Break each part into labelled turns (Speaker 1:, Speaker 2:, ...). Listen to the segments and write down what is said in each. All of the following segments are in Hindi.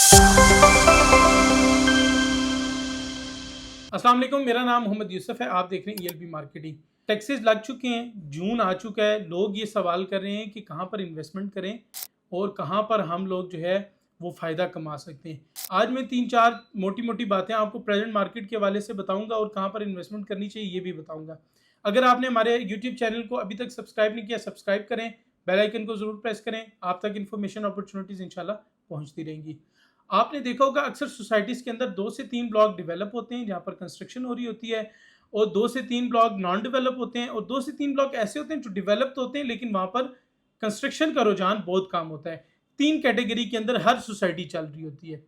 Speaker 1: अस्सलाम वालेकुम, मेरा नाम मोहम्मद यूसुफ है। आप देख रहे हैं ELB मार्केटिंग। टैक्सेस लग चुके हैं, जून आ चुका है। लोग ये सवाल कर रहे हैं कि कहाँ पर इन्वेस्टमेंट करें और कहाँ पर हम लोग जो है वो फ़ायदा कमा सकते हैं। आज मैं 3-4 मोटी-मोटी बातें आपको प्रेजेंट मार्केट के हवाले से बताऊँगा और कहाँ पर इन्वेस्टमेंट करनी चाहिए ये भी बताऊँगा। अगर आपने हमारे यूट्यूब चैनल को अभी तक सब्सक्राइब नहीं किया, सब्सक्राइब करें, बेल आइकन को ज़रूर प्रेस करें। आप तक इन्फॉर्मेशन अपॉर्चुनिटीज़ इंशाल्लाह पहुँचती रहेंगी। आपने देखा होगा अक्सर सोसाइटीज़ के अंदर 2 से 3 ब्लॉक डेवलप होते हैं जहाँ पर कंस्ट्रक्शन हो रही होती है, और 2 से 3 ब्लॉक नॉन डेवलप होते हैं, और 2 से 3 ब्लॉक ऐसे होते हैं जो डेवलप तो होते हैं लेकिन वहाँ पर कंस्ट्रक्शन का रुझान बहुत कम होता है। 3 कैटेगरी के अंदर हर सोसाइटी चल रही होती है।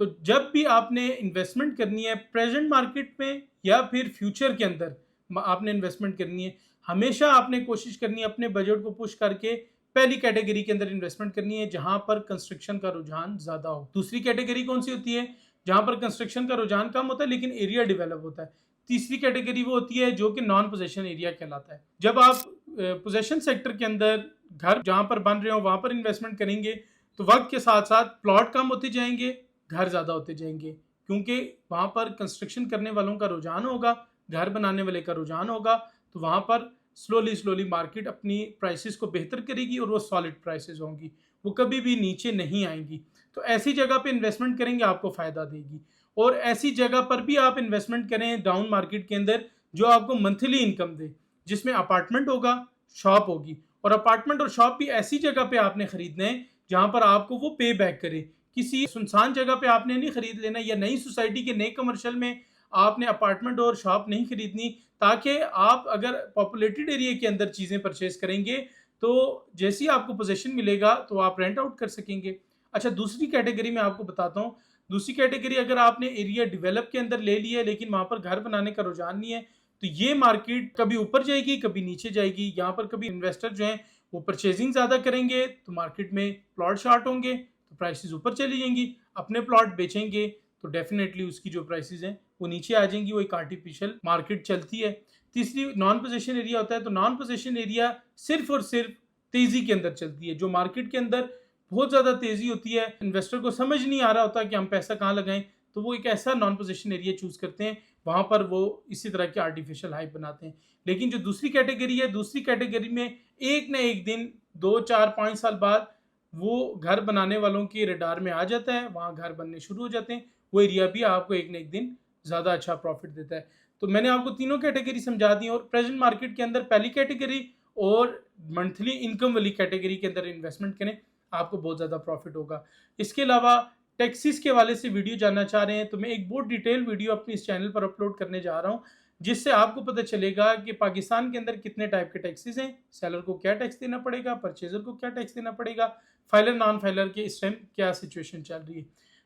Speaker 1: तो जब भी आपने इन्वेस्टमेंट करनी है प्रेजेंट मार्केट में या फिर फ्यूचर के अंदर आपने इन्वेस्टमेंट करनी है, हमेशा आपने कोशिश करनी है अपने बजट को पुश करके पहली कैटेगरी के अंदर इन्वेस्टमेंट करनी है जहां पर कंस्ट्रक्शन का रुझान ज्यादा हो। दूसरी कैटेगरी कौन सी होती है? जहां पर कंस्ट्रक्शन का रुझान कम होता है लेकिन एरिया डेवलप होता है। तीसरी कैटेगरी वो होती है जो कि नॉन पोजेशन एरिया कहलाता है। जब आप पोजेशन सेक्टर के अंदर घर जहां पर बन रहे हो वहां पर इन्वेस्टमेंट करेंगे तो वक्त के साथ साथ प्लॉट कम होते जाएंगे, घर ज्यादा होते जाएंगे, क्योंकि वहां पर कंस्ट्रक्शन करने वालों का रुझान होगा, घर बनाने वाले का रुझान होगा। तो वहां पर स्लोली स्लोली मार्केट अपनी प्राइसेस को बेहतर करेगी और वो सॉलिड प्राइसेस होंगी, वो कभी भी नीचे नहीं आएंगी। तो ऐसी जगह पे इन्वेस्टमेंट करेंगे आपको फ़ायदा देगी। और ऐसी जगह पर भी आप इन्वेस्टमेंट करें डाउन मार्केट के अंदर जो आपको मंथली इनकम दे, जिसमें अपार्टमेंट होगा, शॉप होगी। और अपार्टमेंट और शॉप भी ऐसी जगह पे आपने खरीदने हैं जहां पर आपको वो पे बैक करे। किसी सुनसान जगह पे आपने नहीं खरीद लेना, या नई सोसाइटी के नए कमर्शियल में आपने अपार्टमेंट और शॉप नहीं खरीदनी, ताकि आप अगर पॉपुलेटेड एरिया के अंदर चीज़ें परचेज करेंगे तो जैसे ही आपको पोजेशन मिलेगा तो आप रेंट आउट कर सकेंगे। अच्छा, दूसरी कैटेगरी में आपको बताता हूँ। दूसरी कैटेगरी, अगर आपने एरिया डेवलप के अंदर ले लिया है लेकिन वहाँ पर घर बनाने का रुझान नहीं है, तो ये मार्केट कभी ऊपर जाएगी कभी नीचे जाएगी। यहाँ पर कभी इन्वेस्टर जो हैं वो परचेजिंग ज़्यादा करेंगे तो मार्केट में प्लॉट शॉर्ट होंगे तो प्राइसेस ऊपर चली जाएंगी। अपने प्लॉट बेचेंगे तो डेफिनेटली उसकी जो प्राइसेस हैं वो नीचे आ जाएंगी। वो एक आर्टिफिशियल मार्केट चलती है। तीसरी नॉन पोजेशन एरिया होता है। तो नॉन पोजेशन एरिया सिर्फ और सिर्फ तेजी के अंदर चलती है। जो मार्केट के अंदर बहुत ज़्यादा तेजी होती है, इन्वेस्टर को समझ नहीं आ रहा होता कि हम पैसा कहाँ लगाएं, तो वो एक ऐसा नॉन पोजेशन एरिया चूज करते हैं, वहां पर वो इसी तरह के आर्टिफिशियल हाइप बनाते हैं। लेकिन जो दूसरी कैटेगरी है, दूसरी कैटेगरी में एक ना एक दिन 2, 4, 5 साल बाद वो घर बनाने वालों के रडार में आ जाता है, वहाँ घर बनने शुरू हो जाते हैं। वो एरिया भी आपको एक ना एक दिन ज़्यादा अच्छा प्रॉफिट देता है। तो मैंने आपको तीनों कैटेगरी समझा दी। और प्रेजेंट मार्केट के अंदर पहली कैटेगरी और मंथली इनकम वाली कैटेगरी के अंदर इन्वेस्टमेंट करें, आपको बहुत ज़्यादा प्रॉफिट होगा। इसके अलावा टैक्सीज के हवाले से वीडियो जानना चाह रहे हैं तो मैं एक बहुत डिटेल वीडियो अपने इस चैनल पर अपलोड करने जा रहा हूँ, जिससे आपको पता चलेगा कि पाकिस्तान के अंदर कितने टाइप के टैक्सेस हैं, सेलर को क्या टैक्स देना पड़ेगा, परचेजर को क्या टैक्स देना पड़ेगा, फाइलर नॉन फाइलर के इस टाइम क्या सिचुएशन चल रही है।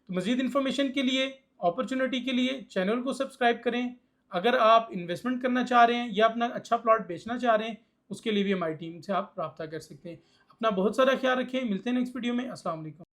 Speaker 1: तो मज़ीद इन्फॉर्मेशन के लिए, अपॉर्चुनिटी के लिए चैनल को सब्सक्राइब करें। अगर आप इन्वेस्टमेंट करना चाह रहे हैं या अपना अच्छा प्लॉट बेचना चाह रहे हैं, उसके लिए भी हमारी टीम से आप रब्ता कर सकते हैं। अपना बहुत सारा ख्याल रखें। मिलते हैं नेक्स्ट वीडियो में। अस्सलाम वालेकुम।